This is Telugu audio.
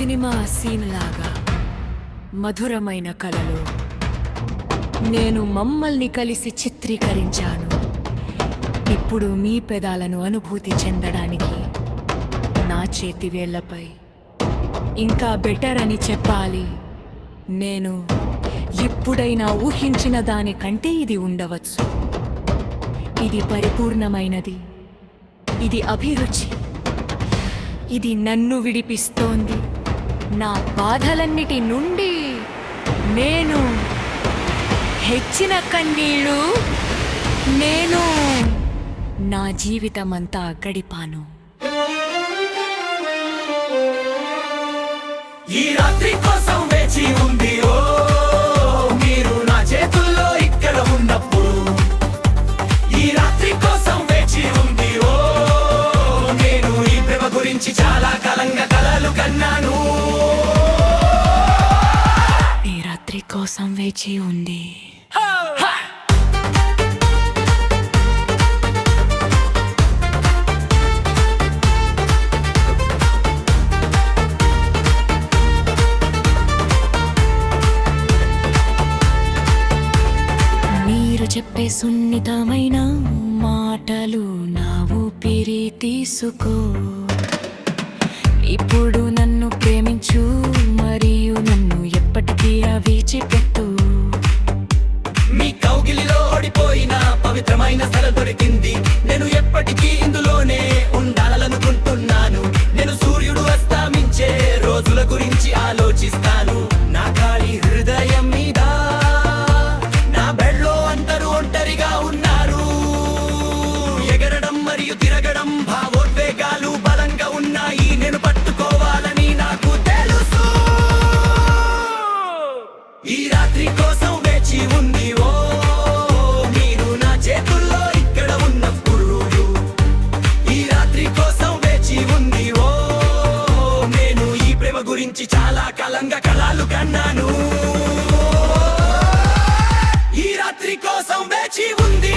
సినిమా సీన్ లాగా మధురమైన కలలో నేను మమ్మల్ని కలిసి చిత్రీకరించాను. ఇప్పుడు మీ పెదాలను అనుభూతి చెందడానికి నా చేతి వేళ్లపై ఇంకా బెటర్ అని చెప్పాలి. నేను ఎప్పుడైనా ఊహించిన దానికంటే ఇది ఉండవచ్చు. ఇది పరిపూర్ణమైనది, ఇది అభిరుచి, ఇది నన్ను విడిపిస్తోంది నా బాధలన్నిటి నుండి. నేను హెచ్చిన కన్నీళ్ళు నేను నా జీవితమంతా గడిపాను. ఈ రాత్రి కోసం వేచి ఉంది ఓ మీరు నా చేతుల్లో ఇక్కడ ఉన్నప్పుడు. ఈ రాత్రి కోసం వేచి ఉంది ఓ నేను ఈ ప్రేమ గురించి చాలా కాలంగా కలలు కన్నాను. ఈ రాత్రి కోసం వేచి ఉంది. చెప్పే సున్నితమైన మాటలు నా ఊపిరి తీసుకో. ఇప్పుడు నన్ను ప్రేమించు మరియు నన్ను ఎప్పటికీ విడిచిపెట్టు. మీ కౌగిలిలో ఓడిపోయిన పవిత్రమైన స్థలం దొరికింది. నేను ఎప్పటికీ ఇందులోనే ఉండాలనుకుంటున్నాను. నేను సూర్యుడు అస్తమించే రోజుల గురించి ఆలోచిస్తాను. నా ఖాళీ హృదయం మీద నా బెడ్లో అందరూ ఒంటరిగా ఉన్నారు. ఎగరడం మరియు తిరగడం భావోద్వేగాలు బలంగా ఉన్నాయి. నేను పట్టుకోవాలని నాకు తెలుసు. ఈ రాత్రి కోసం వేచి ఉంది ఓ మీరు నా చేతుల్లో ఇక్కడ ఉన్నప్పుడు. ఈ రాత్రి కోసం వేచి ఉంది ఓ నేను ఈ ప్రేమ గురించి చాలా కాలంగా కలలు కన్నాను. ఈ రాత్రి కోసం వేచి ఉంది.